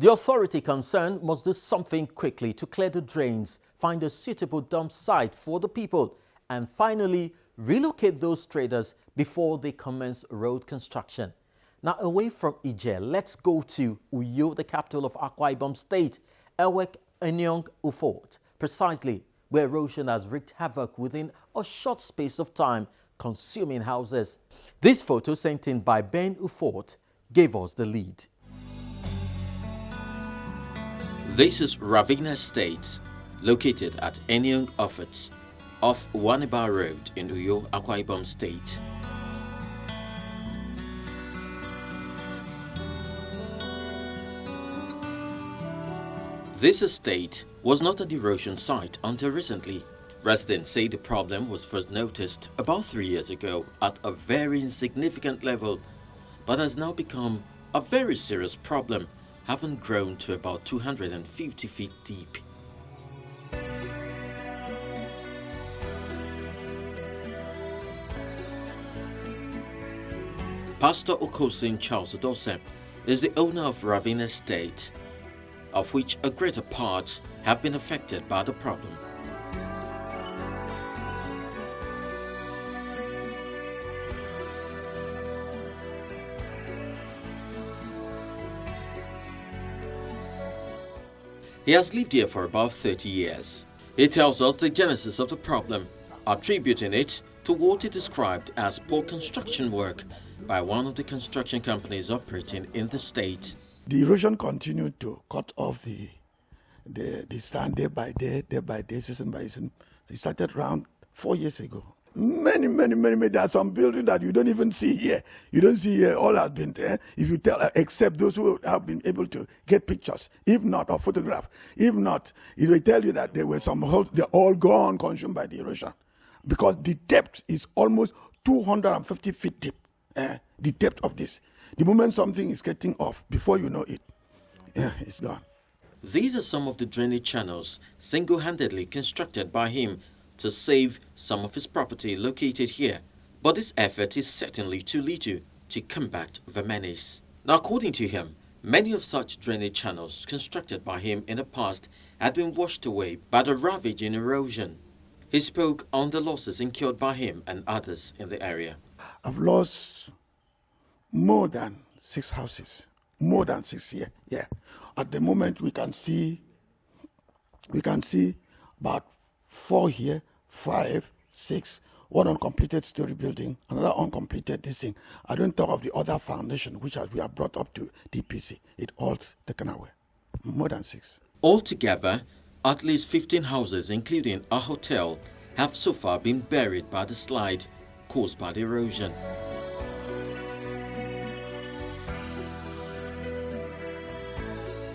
The authority concerned must do something quickly to clear the drains, find a suitable dump site for the people, and finally relocate those traders before they commence road construction. Now, away from Ije, let's go to Uyo, the capital of Akwa Ibom State, Ewek Enyong Ufort, precisely where erosion has wreaked havoc within a short space of time, consuming houses. This photo sent in by Ben Ufort gave us the lead. This is Ravina Estate, located at Enyong Ufort, off Waniba Road in Uyo, Akwa Ibom State. This estate was not an erosion site until recently. Residents say the problem was first noticed about 3 years ago at a very insignificant level, but has now become a very serious problem, having grown to about 250 feet deep. Pastor Okosin Charles Odose is the owner of Ravina Estate, of which a greater part have been affected by the problem. He has lived here for about 30 years. He tells us the genesis of the problem, attributing it to what he described as poor construction work by one of the construction companies operating in the state. The erosion continued to cut off the sand day by day, season by season. It started around 4 years ago. Many. There are some buildings that you don't even see here. You don't see here, all has been there. If you tell, except those who have been able to get pictures, if not, or photograph. If not, it will tell you that there were some holes, they're all gone, consumed by the erosion. Because the depth is almost 250 feet deep, the depth of this. The moment something is getting off, before you know it, it's gone. These are some of the drainage channels single-handedly constructed by him to save some of his property located here. But this effort is certainly too little to combat the menace. Now, according to him, many of such drainage channels constructed by him in the past had been washed away by the ravaging erosion. He spoke on the losses incurred by him and others in the area. I've lost more than 6 houses, more than 6 here. Yeah. At the moment, we can see about 4 here, 5, 6, one uncompleted story building, another uncompleted this thing. I don't talk of the other foundation, which we have brought up to DPC. It all's taken away. More than 6. Altogether, at least 15 houses, including a hotel, have so far been buried by the slide caused by the erosion.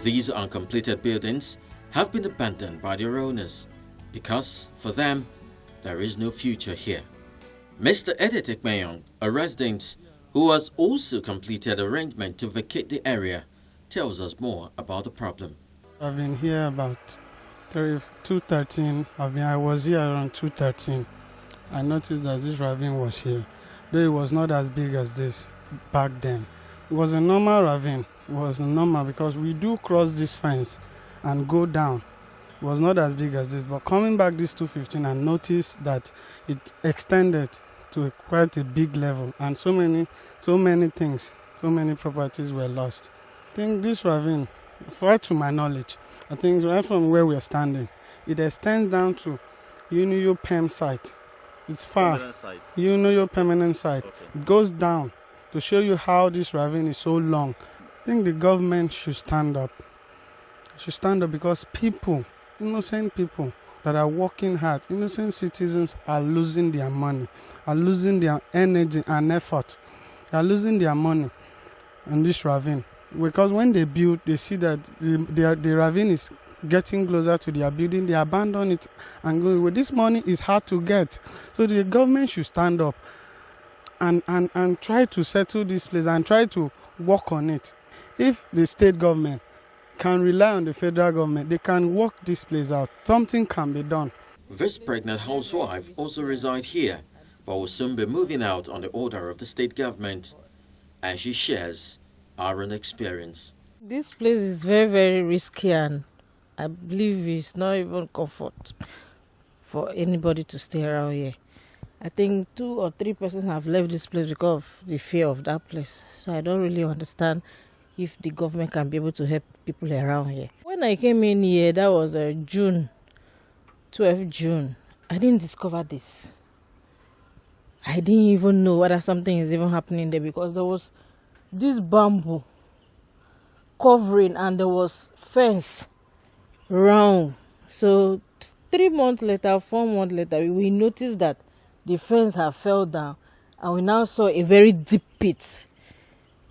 These uncompleted buildings have been abandoned by their owners because, for them, there is no future here. Mr. Edith Ekmeyong, a resident who has also completed arrangement to vacate the area, tells us more about the problem. I've been here about 213. I was here around 213. I noticed that this ravine was here, though it was not as big as this back then. It was a normal ravine. It was normal because we do cross this fence and go down. It was not as big as this, but coming back this 215 and noticed that it extended to quite a big level, and so many things, so many properties were lost. I think this ravine, far to my knowledge, I think right from where we are standing, it extends down to Unuyo Pem site. It's far. Unuyo permanent site. Okay. It goes down to show you how this ravine is so long. I think the government should stand up. Should stand up because people, innocent people that are working hard, innocent citizens are losing their money, are losing their energy and effort, are losing their money in this ravine. Because when they build, they see that the ravine is getting closer to their building, they abandon it and go. Well, this money is hard to get. So the government should stand up and try to settle this place and try to work on it. If the state government can rely on the federal government, they can work this place out. Something can be done. This pregnant housewife also resides here, but will soon be moving out on the order of the state government, and she shares our own experience. This place is very, very risky, and I believe it's not even comfort for anybody to stay around here. I think 2 or 3 persons have left this place because of the fear of that place. So I don't really understand if the government can be able to help people around here. When I came in here, that was June, 12 June. I didn't discover this. I didn't even know whether something is even happening there because there was this bamboo covering and there was fence round. So 3 months later, 4 months later, we noticed that the fence had fell down and we now saw a very deep pit.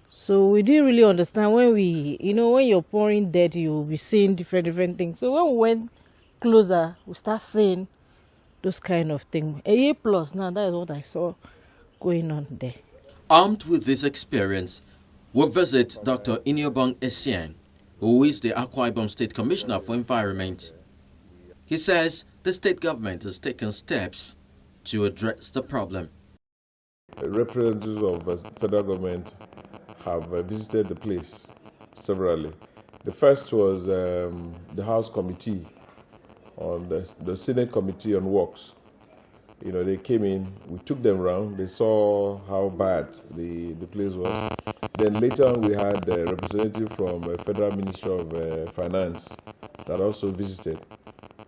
So we didn't really understand when when you're pouring dirt, you'll be seeing different things. So when we went closer, we start seeing those kind of things. A year plus now, that is what I saw going on there. Armed with this experience, we'll visit Dr. Iniobong Essien, who is the Akwa Ibom State Commissioner for Environment. He says the state government has taken steps to address the problem. Representatives of the federal government have visited the place severally. The first was the House Committee on the Senate Committee on Works. They came in, we took them around, they saw how bad the place was. Then later on we had a representative from Federal Ministry of Finance that also visited.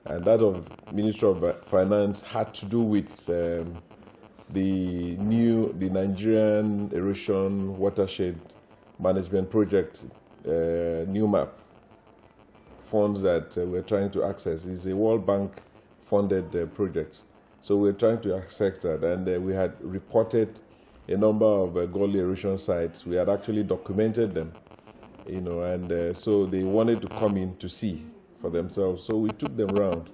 And that of Ministry of Finance had to do with the Nigerian Erosion Watershed Management Project, new map funds that we're trying to access. It's a World Bank funded project. So we're trying to access that, and we had reported a number of gully erosion sites. We had actually documented them, and so they wanted to come in to see for themselves. So we took them around.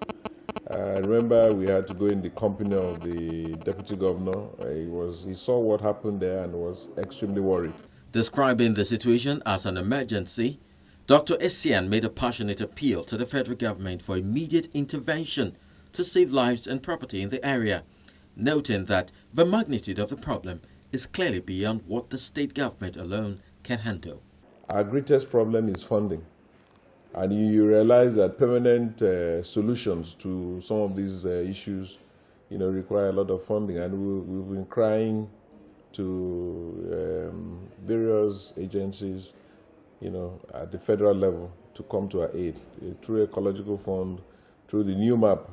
I remember we had to go in the company of the deputy governor. He saw what happened there and was extremely worried. Describing the situation as an emergency, Dr. Essien made a passionate appeal to the federal government for immediate intervention to save lives and property in the area, noting that the magnitude of the problem is clearly beyond what the state government alone can handle. Our greatest problem is funding. And you realize that permanent solutions to some of these issues, require a lot of funding. And we've been crying to various agencies, at the federal level to come to our aid through Ecological Fund, through the New Map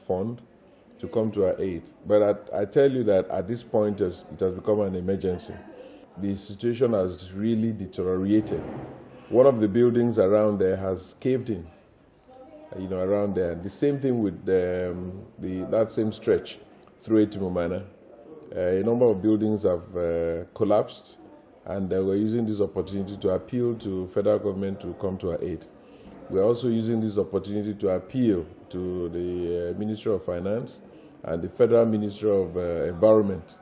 Fund, to come to our aid. But I tell you that at this point, it has become an emergency. The situation has really deteriorated. One of the buildings around there has caved in, around there. The same thing with that same stretch through Etimomana. A number of buildings have collapsed, and we're using this opportunity to appeal to federal government to come to our aid. We're also using this opportunity to appeal to the Ministry of Finance and the Federal Ministry of Environment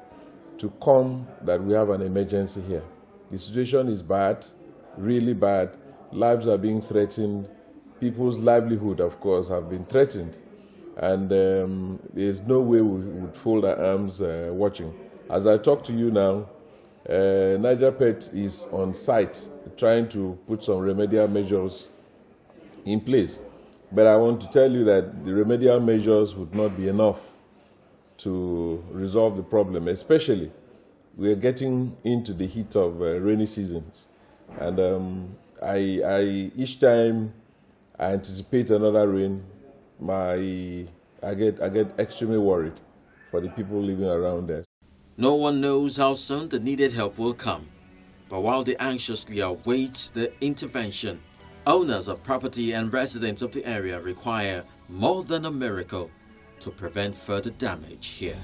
to come, that we have an emergency here. The situation is bad, really bad. Lives are being threatened. People's livelihood, of course, have been threatened. And there's no way we would fold our arms watching. As I talk to you now, Niger Pet is on site trying to put some remedial measures in place. But I want to tell you that the remedial measures would not be enough to resolve the problem, especially we are getting into the heat of rainy seasons. And each time I anticipate another rain, I get extremely worried for the people living around there. No one knows how soon the needed help will come. But while they anxiously await the intervention, owners of property and residents of the area require more than a miracle to prevent further damage here.